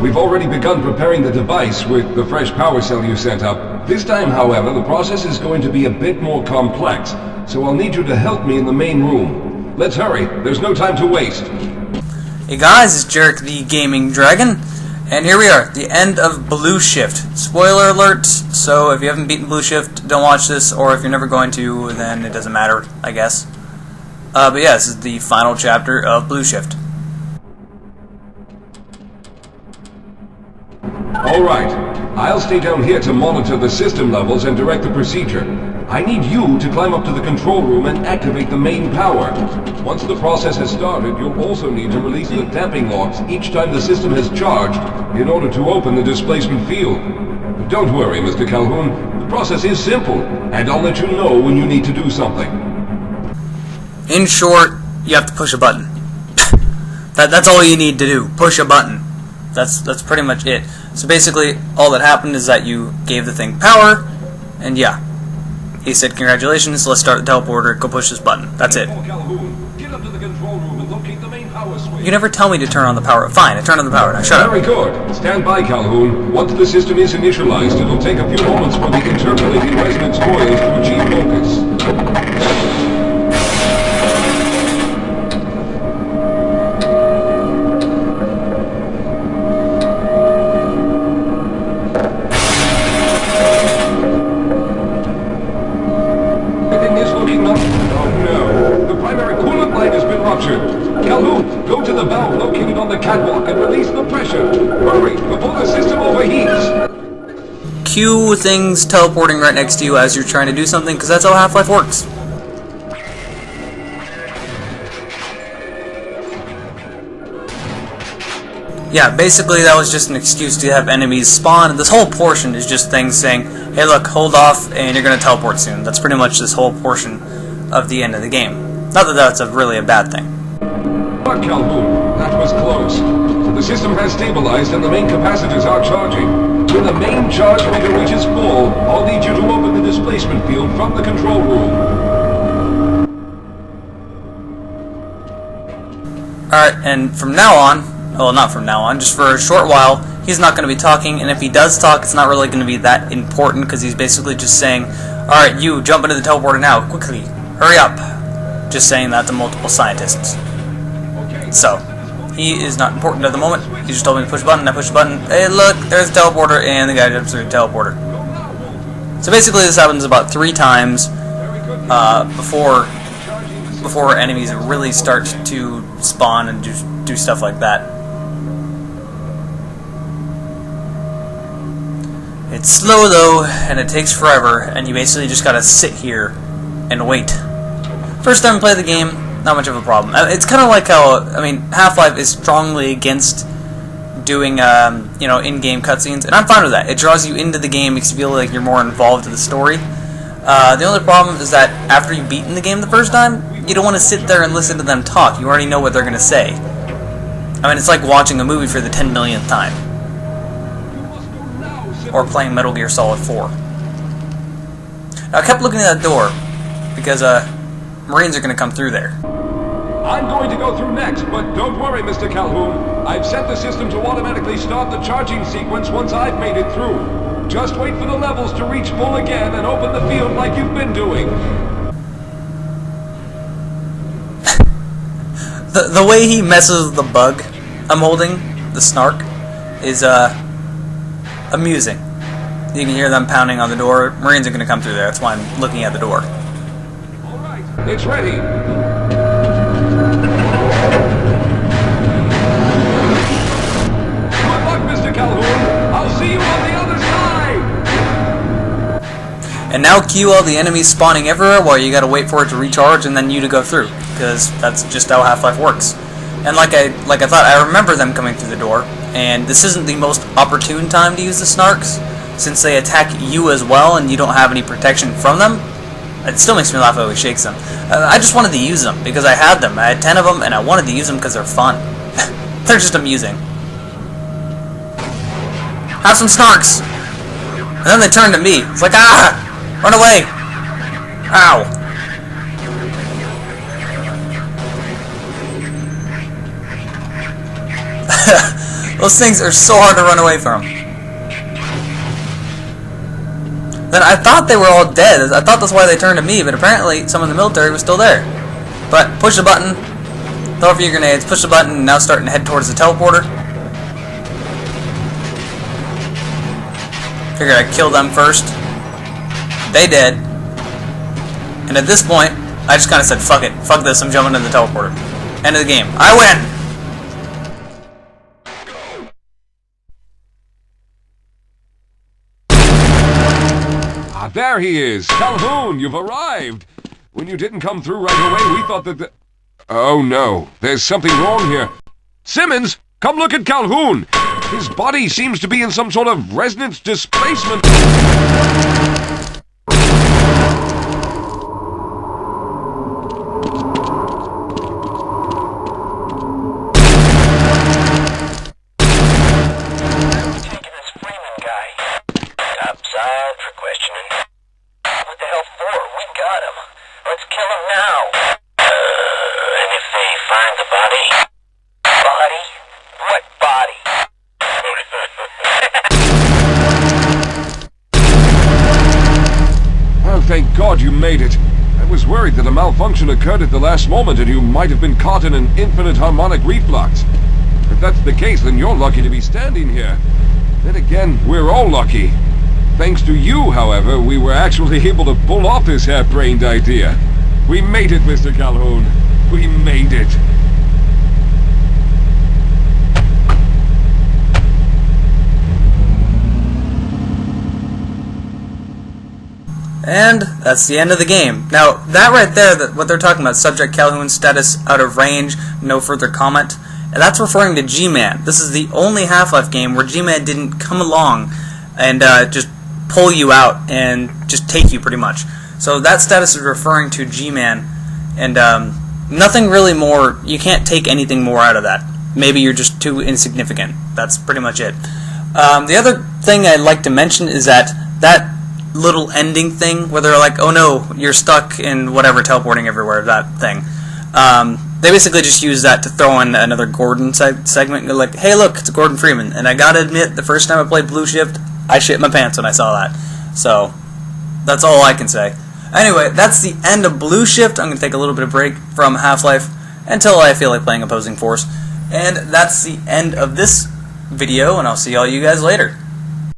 we've already begun preparing the device with the fresh power cell you sent up. This time, however, the process is going to be a bit more complex, so I'll need you to help me in the main room. Let's hurry, there's no time to waste. Hey guys, it's Jarek the Gaming Dragon, and here we are, the end of Blue Shift. Spoiler alert, so if you haven't beaten Blue Shift, don't watch this, or if you're never going to, then it doesn't matter, I guess. But yeah, this is the final chapter of Blue Shift. Alright, I'll stay down here to monitor the system levels and direct the procedure. I need you to climb up to the control room and activate the main power. Once the process has started, you'll also need to release the damping locks each time the system has charged in order to open the displacement field. Don't worry, Mr. Calhoun. The process is simple, and I'll let you know when you need to do something. In short, you have to push a button. That's all you need to do. Push a button. That's pretty much it. So basically, all that happened is that you gave the thing power, and yeah. He said, congratulations, let's start the teleporter, go push this button. That's it. You never tell me to turn on the power. Fine, I turn on the power. Now shut up. Very good. Stand by, Calhoun. Once the system is initialized, it'll take a few moments for the interpolating resonance coils to achieve focus. Calhoun, go to the valve located on the catwalk and release the pressure. Hurry, before the system overheats. Cue things teleporting right next to you as you're trying to do something, because that's how Half-Life works. Yeah, basically that was just an excuse to have enemies spawn, and this whole portion is just things saying, hey look, hold off, and you're going to teleport soon. That's pretty much this whole portion of the end of the game. Not that that's really a bad thing. But Calhoun, that was close. The system has stabilized and the main capacitors are charging. When the main charge meter reaches full, I'll need you to open the displacement field from the control room. Alright, and from now on, well not from now on, just for a short while, he's not going to be talking, and if he does talk, it's not really going to be that important, because he's basically just saying, alright, you, jump into the teleporter now, quickly, hurry up. Just saying that to multiple scientists. So, he is not important at the moment. He just told me to push a button, I push the button, hey look, there's the teleporter, and the guy jumps through the teleporter. So basically this happens about 3 times before enemies really start to spawn and do stuff like that. It's slow though, and it takes forever, and you basically just gotta sit here and wait. First time I play the game, not much of a problem. It's kind of like how, I mean, Half-Life is strongly against doing, you know, in-game cutscenes, and I'm fine with that. It draws you into the game, makes you feel like you're more involved in the story. The only problem is that after you've beaten the game the first time, you don't want to sit there and listen to them talk. You already know what they're going to say. I mean, it's like watching a movie for the 10 millionth time. Or playing Metal Gear Solid 4. Now, I kept looking at that door, because, Marines are going to come through there. I'm going to go through next, but don't worry, Mr. Calhoun. I've set the system to automatically start the charging sequence once I've made it through. Just wait for the levels to reach full again and open the field like you've been doing. The way he messes with the bug I'm holding, the snark, is, amusing. You can hear them pounding on the door. Marines are going to come through there. That's why I'm looking at the door. It's ready. Good luck, Mr. Calhoun. I'll see you on the other side. And now cue all the enemies spawning everywhere while you gotta wait for it to recharge and then you to go through, because that's just how Half-Life works. And like I thought, I remember them coming through the door, and this isn't the most opportune time to use the snarks, since they attack you as well and you don't have any protection from them. It still makes me laugh how he shakes them. I just wanted to use them, because I had them. I had 10 of them, and I wanted to use them because they're fun. They're just amusing. Have some snarks! And then they turn to me. It's like, ah! Run away! Ow! Those things are so hard to run away from. Then I thought they were all dead. I thought that's why they turned to me, but apparently some of the military was still there. But push the button, throw a few grenades, push the button, and now starting to head towards the teleporter. Figured I'd kill them first. They did. And at this point, I just kind of said, fuck it. Fuck this, I'm jumping into the teleporter. End of the game. I win! Ah, there he is! Calhoun, you've arrived! When you didn't come through right away, we thought that the... Oh no, there's something wrong here. Simmons, come look at Calhoun! His body seems to be in some sort of resonance displacement. Thank God you made it. I was worried that a malfunction occurred at the last moment and you might have been caught in an infinite harmonic reflux. If that's the case, then you're lucky to be standing here. Then again, we're all lucky. Thanks to you, however, we were actually able to pull off this harebrained idea. We made it, Mr. Calhoun. We made it. And that's the end of the game. Now, that right there, what they're talking about, subject Calhoun's status out of range, no further comment, and that's referring to G-Man. This is the only Half-Life game where G-Man didn't come along and just pull you out and just take you pretty much. So that status is referring to G-Man, and nothing really more, you can't take anything more out of that. Maybe you're just too insignificant. That's pretty much it. The other thing I'd like to mention is that little ending thing where they're like, oh no, you're stuck in whatever, teleporting everywhere, that thing. They basically just use that to throw in another Gordon segment. They're like, hey look, it's Gordon Freeman. And I gotta admit, the first time I played Blue Shift, I shit my pants when I saw that. So, that's all I can say. Anyway, that's the end of Blue Shift. I'm gonna take a little bit of break from Half-Life until I feel like playing Opposing Force. And that's the end of this video, and I'll see all you guys later.